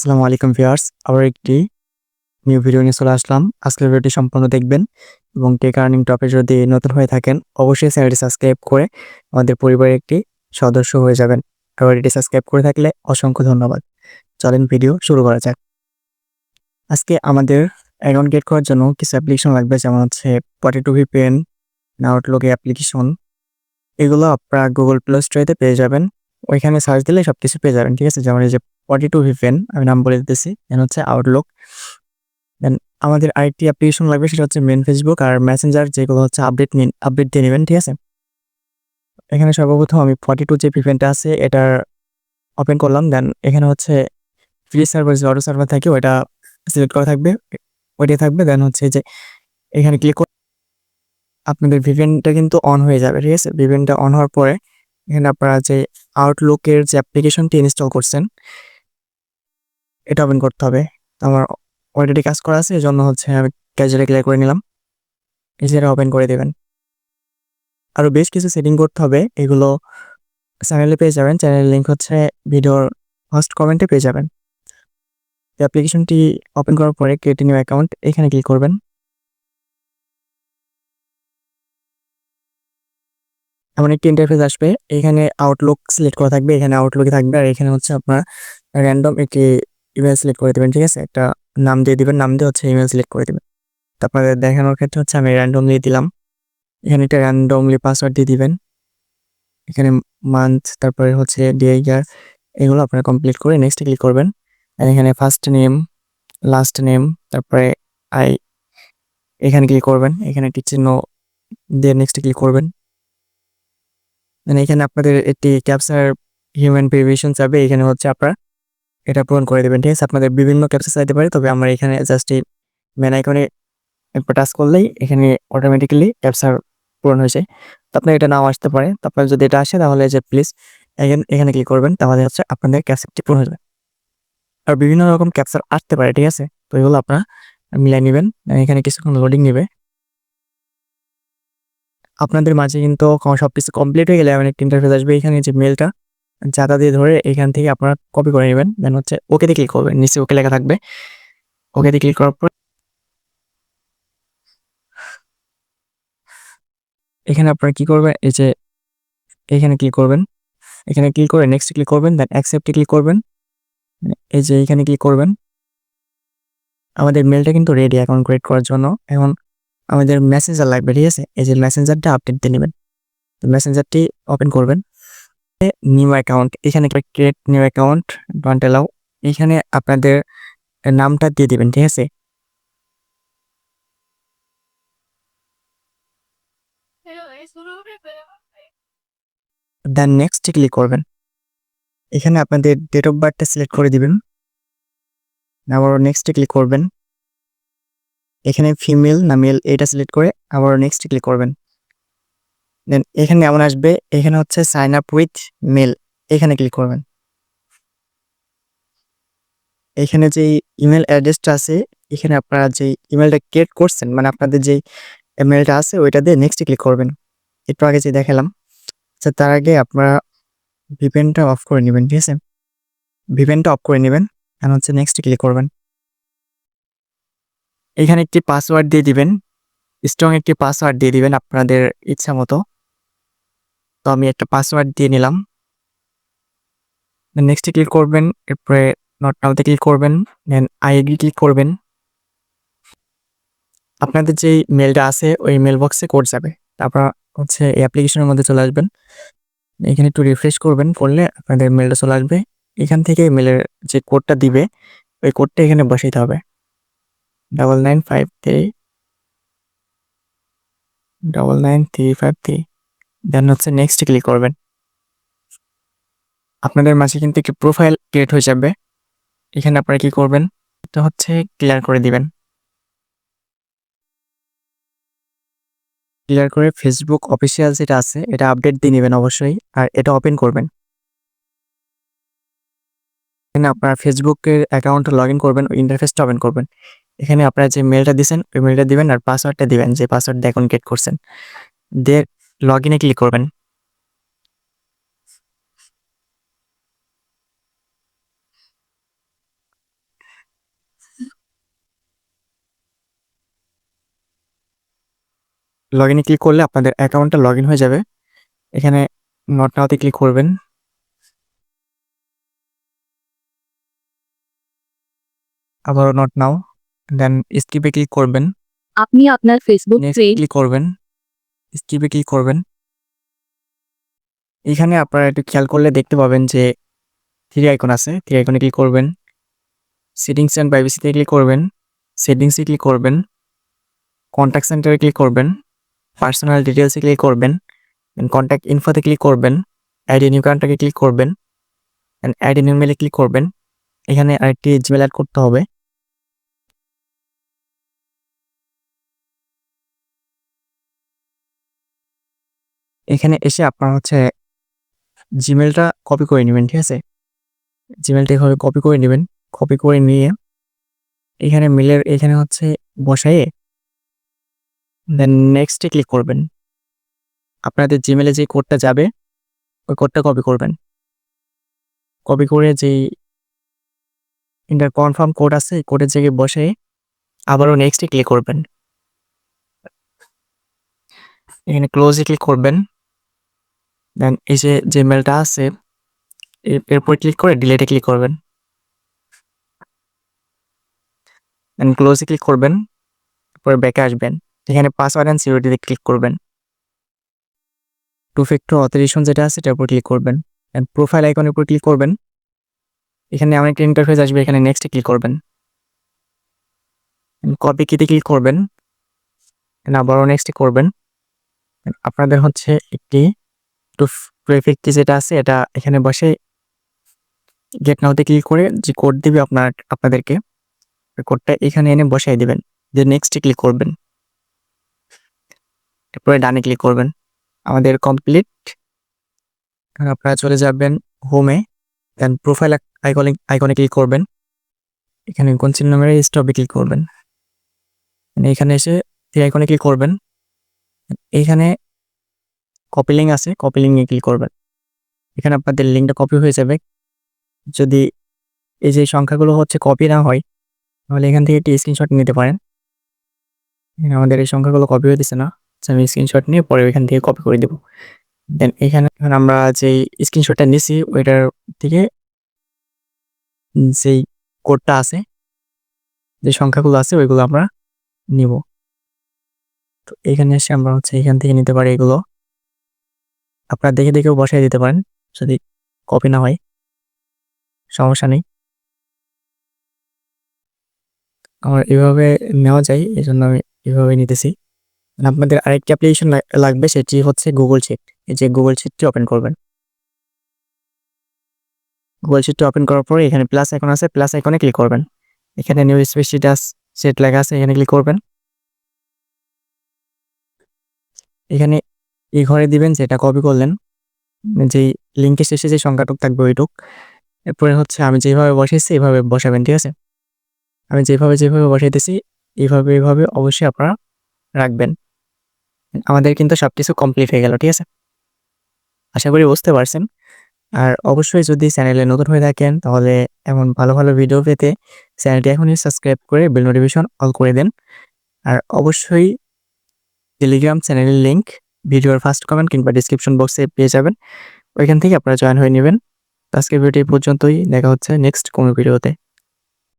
আসসালামু আলাইকুম ভিউয়ার্স, আবার একটি নিউ ভিডিও নিয়ে চলে আসলাম। আজকের ভিডিওটি সম্পূর্ণ দেখবেন এবং টেক আর্নিং টপে যদি নতুন হয়ে থাকেন অবশ্যই চ্যানেলটি সাবস্ক্রাইব করে আমাদের পরিবারের একটি সদস্য হয়ে যাবেন। আর অলরেডি সাবস্ক্রাইব করে থাকলে অসংখ্য ধন্যবাদ। চলেন ভিডিও শুরু করা যাক। আজকে আমাদের অ্যাকাউন্ট ক্রিয়েট করার জন্য কিছু অ্যাপ্লিকেশন লাগবে, যেমন হচ্ছে পটেটো ভিপিএন, আউটলুক অ্যাপ্লিকেশন। এগুলো আপনারা গুগল প্লে স্টোরে পেয়ে যাবেন। ওইখানে সার্চ দিলে সবকিছু পেয়ে যাবেন, ঠিক আছে? যেমন এই যে পটেটো ভিপিএন, আমি নাম বলে দিতেছি, দেন হচ্ছে আউটলুক। দেন আমাদের আরেকটি অ্যাপ্লিকেশন লাগবে, সেটা হচ্ছে মেন ফেসবুক আর মেসেঞ্জার, যেগুলো হচ্ছে আপডেট দিয়ে নেবেন, ঠিক আছে? এখানে সর্বপ্রথম আমি 42 যে ভিপিএনটা আছে এটার ওপেন করলাম। দেন এখানে হচ্ছে ফ্রি সার্ভার, যে অটো সার্ভার থাকে ওইটা সিলেক্ট করা থাকবে, ওইটাই থাকবে। দেন হচ্ছে যে এখানে ক্লিক করে আপনাদের ভিপিএনটা কিন্তু অন হয়ে যাবে, ঠিক আছে? ভিপিএনটা অন হওয়ার পরে এখানে আপনারা যে আউটলুকের যে অ্যাপ্লিকেশনটি ইনস্টল করছেন এটা ওপেন করতে হবে। আমার অলরেডি কাজ করা আছে, এজন্য হচ্ছে আমি ক্যাজুয়ালি ক্লিয়ার করে নিলাম। এই যে এটা ওপেন করে দেবেন। আরও বেশ কিছু সেটিং করতে হবে, এগুলো চ্যানেলে পেয়ে যাবেন। চ্যানেলের লিঙ্ক হচ্ছে ভিডিওর ফার্স্ট কমেন্টে পেয়ে যাবেন। অ্যাপ্লিকেশনটি ওপেন করার পরে ক্রিয়েট নিউ অ্যাকাউন্ট এখানে ক্লিক করবেন। এমন একটি ইন্টারফেস আসবে, এখানে আউটলুক সিলেক্ট করা থাকবে, এখানে আউটলুকে থাকবে। আর এখানে হচ্ছে আপনার র্যান্ডম একটি ইমেল সিলেক্ট করে দেবেন, ঠিক আছে? একটা নাম দিয়ে দিবেন, নাম দিয়ে হচ্ছে ইমেল সিলেক্ট করে দেবেন। তো আপনাদের দেখানোর ক্ষেত্রে হচ্ছে আমি র্যান্ডমলি দিলাম। এখানে একটা র্যান্ডমলি পাসওয়ার্ড দিয়ে দিবেন। এখানে মান্থ, তারপরে হচ্ছে ডে, ইয়ার, এগুলো আপনারা কমপ্লিট করে নেক্সটে ক্লিক করবেন। আর এখানে ফার্স্ট নেম, লাস্ট নেম, তারপরে আই, এখানে ক্লিক করবেন। এখানে একটি চিহ্ন দিয়ে নেক্সটে ক্লিক করবেন। এখানে আপনাদের একটি ক্যাপচার হিউম্যান ভেরিফিকেশন চাবে, এখানে হচ্ছে আপনারা এটা পূরণ করে দেবেন, ঠিক আছে? আপনাদের বিভিন্ন ক্যাপচা চাইতে পারে, তবে আমরা এখানে জাস্ট এই মেন আইকনে একবার টাচ করলেই এখানে অটোমেটিক্যালি ক্যাপচার পূরণ হয়েছে। তো আপনার এটা নাও আসতে পারে, তো আপনার যদি এটা আসে তাহলে যে প্লিজ এখানে ক্লিক করবেন, তাহলে হচ্ছে আপনাদের ক্যাপচারটি পূরণ হয়ে যাবে। আর বিভিন্ন রকম ক্যাপচার আসতে পারে, ঠিক আছে? তো এগুলো আপনারা মিলাই নেবেন। এখানে কিছুক্ষণ লোডিং নেবে। আপনাদের মাঝে কিন্তু সবকিছু কমপ্লিট হয়ে গেলে এমন একটা ইন্টারফেস আসবে, এখানে যে মেলটা জাতা দিয়ে ধরে এখান থেকে আপনারা কপি করে নেবেন। দেন হচ্ছে ওকেতে ক্লিক করবেন, নিচে ওকে লেখা থাকবে, ওকেতে ক্লিক করার পর এখানে আপনারা কি করবেন, এই যে এখানে ক্লিক করবেন। এখানে ক্লিক করে নেক্সট ক্লিক করবেন, দেন অ্যাকসেপ্টে ক্লিক করবেন। এই যে এখানে ক্লিক করবেন। আমাদের মেলটা কিন্তু রেডি অ্যাকাউন্ট ক্রিয়েট করার জন্য। এখন আমাদের মেসেঞ্জার লাগবে, ঠিক আছে? এই যে মেসেঞ্জারটা আপডেট দিয়ে নেবেন। তো মেসেঞ্জারটি ওপেন করবেন। নিউ অ্যাকাউন্ট, এখানে create new account, don't allow, এখানে আপনাদের নামটা দিয়ে দিবেন, ঠিক আছে? দেন নেক্সটে ক্লিক করবেন। এখানে আপনাদের ডেট অফ বার্থটা সিলেক্ট করে দিবেন। আবার নেক্সটে ক্লিক করবেন। এখানে ফিমেল না মেল এটা সিলেক্ট করে আবার নেক্সটে ক্লিক করবেন। দেন এখানে এমন আসবে, এখানে হচ্ছে সাইন আপ উইথ মেল, এখানে ক্লিক করবেন। এখানে যে ইমেল অ্যাড্রেসটা আছে, এখানে আপনারা যে ইমেলটা ক্রিয়েট করছেন, মানে আপনাদের যে ইমেলটা আছে ওইটা দিয়ে নেক্সটে ক্লিক করবেন। একটু আগে যে দেখালাম। আচ্ছা, তার আগে আপনারা ভিপিএনটা অফ করে নেবেন, ঠিক আছে? ভিপিএনটা অফ করে নেবেন, এখন হচ্ছে নেক্সটে ক্লিক করবেন। এখানে একটি পাসওয়ার্ড দিয়ে দিবেন, স্ট্রং একটি পাসওয়ার্ড দিয়ে দিবেন আপনাদের ইচ্ছা মতো। তো আমি একটা পাসওয়ার্ড দিয়ে নিলাম। নেক্সটে ক্লিক করবেন, এরপরে নট নাওতে ক্লিক করবেন, দেন আই এগ্রি ক্লিক করবেন। আপনাদের যেই মেলটা আছে ওই মেল বক্সে কোড যাবে, তারপর হচ্ছে এই অ্যাপ্লিকেশনের মধ্যে চলে আসবেন। এখানে একটু রিফ্রেশ করবেন, করলে আপনাদের মেলটা চলে আসবে। এখান থেকে মেলের যে কোডটা দিবে ওই কোডটা এখানে বসাইতে হবে, 9953 দেন হচ্ছে নেক্সট ক্লিক করবেন। আপনাদের মাঝে কিন্তু একটি প্রোফাইল ক্রিয়েট হয়ে যাবে। এখানে আপনারা কি করবেন, এটা হচ্ছে ক্লিয়ার করে দিবেন। ক্লিয়ার করে ফেসবুক অফিসিয়াল যেটা আছে এটা আপডেট দিয়ে নেবেন অবশ্যই, আর এটা ওপেন করবেন। এখানে আপনারা ফেসবুকের অ্যাকাউন্টে লগ ইন করবেন, ওই ইন্টারফেসটা ওপেন করবেন। এখানে আপনারা যে মেলটা দিয়েছেন ওই মেলটা দিবেন, আর পাসওয়ার্ডটা দিবেন যে পাসওয়ার্ড দিয়ে অ্যাকাউন্ট ক্রিয়েট করছেন, দিয়ে লগ ইনে ক্লিক করবেন। লগ ইনে ক্লিক করলে আপনাদের অ্যাকাউন্টটা লগ ইন হয়ে যাবে। এখানে নট নাওতে ক্লিক করবেন। আবারও নট নাও, দেন স্কিপে ক্লিক করবেন। আপনি আপনার ফেসবুক নেক্সট পেজ ক্লিক করবেন, স্কিপে ক্লিক করবেন। এখানে আপনারা একটু খেয়াল করলে দেখতে পাবেন যে 3 আইকন আছে, 3 আইকনে ক্লিক করবেন। সেটিংস অ্যান্ড প্রাইভেসিতে ক্লিক করবেন, সেটিংসে ক্লিক করবেন, কন্ট্যাক্ট সেন্টারে ক্লিক করবেন, পার্সোনাল ডিটেইলসে ক্লিক করবেন, দেন কন্ট্যাক্ট ইনফোতে ক্লিক করবেন, অ্যাড এ নিউ কন্ট্যাক্টে ক্লিক করবেন, দেন অ্যাড এ নিউ মেইলে ক্লিক করবেন। এখানে আরেকটি জিমেল অ্যাড করতে হবে। এখানে এসে আপনারা হচ্ছে জিমেলটা কপি করে নেবেন, ঠিক আছে? জিমেলটা এভাবে কপি করে নেবেন। কপি করে নিয়ে এখানে মেলের এখানে হচ্ছে বসায়ে দেন নেক্সটে ক্লিক করবেন। আপনাদের জিমেলে যে কোডটা যাবে ওই কোডটা কপি করবেন। কপি করে যেই ইন্টার কনফার্ম কোড আছে এই কোডের জায়গায় বসে আবারও নেক্সটে ক্লিক করবেন। এখানে ক্লোজে ক্লিক করবেন। দেন এই যে মেলটা আছে এরপর ক্লিক করে ডিলিটে ক্লিক করবেন। দেন ক্লোজে ক্লিক করবেন, তারপরে ব্যাকে আসবেন। এখানে পাসওয়ার্ড অ্যান্ড সিকিউরিটিতে ক্লিক করবেন। টু ফ্যাক্টর অথেন্টিকেশন যেটা আছে এটার উপর ক্লিক করবেন। দেন প্রোফাইল আইকনের উপর ক্লিক করবেন। এখানে এমন একটা ইন্টারফেস আসবে, এখানে নেক্সটে ক্লিক করবেন। কপি কিতে ক্লিক করবেন, আবারও নেক্সটে করবেন। আপনাদের হচ্ছে একটি ট্রাফিক কি যেটা আছে এটা এখানে বসে গেট নাওতে ক্লিক করে যে কোড দিবে আপনাদেরকে ওই কোডটা এখানে এনে বসাই দিবেন। যে নেক্সটে ক্লিক করবেন, এরপরে ডানে ক্লিক করবেন। আমাদের কমপ্লিট। এখন আপনারা চলে যাবেন হোমে, দেন প্রোফাইল আইকনে ক্লিক করবেন। এখানে কোন চিহ্ন মেরে স্টপে ক্লিক করবেন। এখানে এসে থ্রি আইকনে ক্লিক করবেন। এইখানে কপি লিঙ্ক আছে, কপি লিঙ্কে ক্লিক করবেন। এখানে আপনাদের লিঙ্কটা কপি হয়ে যাবে। যদি এই যে সংখ্যাগুলো হচ্ছে কপি না হয় তাহলে এখান থেকে একটি স্ক্রিনশট নিতে পারেন। আমাদের এই সংখ্যাগুলো কপি হয়ে দিচ্ছে না, আমি স্ক্রিনশট নিয়ে পরে এখান থেকে কপি করে দেব। দেন এখানে আমরা যেই স্ক্রিনশটটা নিছি ওইটার থেকে যেই কোডটা আছে, যে সংখ্যাগুলো আছে ওইগুলো আমরা নিব। তো এখানে এসে আমরা হচ্ছে এখান থেকে নিতে পারি এগুলো। আপনারা দেখে দেখেও বসাই দিতে পারেন, যদি কপি না হয় সমস্যা নেই। আমার এভাবে নেওয়া যায়, এই জন্য আমি এভাবে নিতেছি। আপনাদের আরেকটি অ্যাপ্লিকেশন লাগবে, সেটি হচ্ছে গুগল শিট। এই যে গুগল শিটটি ওপেন করবেন। গুগল শিটটি ওপেন করার পরে এখানে প্লাস আইকন আছে, প্লাস আইকনে ক্লিক করবেন। এখানে নিউ স্প্রেডশিট সেট লেখা আছে, এখানে ক্লিক করবেন। এখানে এই ঘরে দিবেন যেটা কপি করলেন, যেই লিঙ্কের শেষে যে সংখ্যাটুক থাকবে ওইটুক। এরপরে হচ্ছে আমি যেভাবে বসাইছি এইভাবে বসাবেন, ঠিক আছে? আমি যেভাবে বসাইতেছি এইভাবে অবশ্যই আপনারা রাখবেন। আমাদের কিন্তু সবকিছু কমপ্লিট হয়ে গেল, ঠিক আছে? আশা করি বুঝতে পারছেন। আর অবশ্যই যদি চ্যানেলে নতুন হয়ে থাকেন তাহলে এমন ভালো ভালো ভিডিও পেতে চ্যানেলটি এখনই সাবস্ক্রাইব করে বেল নোটিফিকেশন অল করে দেন। আর অবশ্যই টেলিগ্রাম চ্যানেলের লিঙ্ক ভিডিওর ফার্স্ট কমেন্ট কিংবা ডিসক্রিপশন বক্সে পেয়ে যাবেন, ওইখান থেকে আপনারা জয়েন হয়ে নেবেন। আজকের ভিডিও এই পর্যন্তই, দেখা হচ্ছে নেক্সট কোনো ভিডিওতে।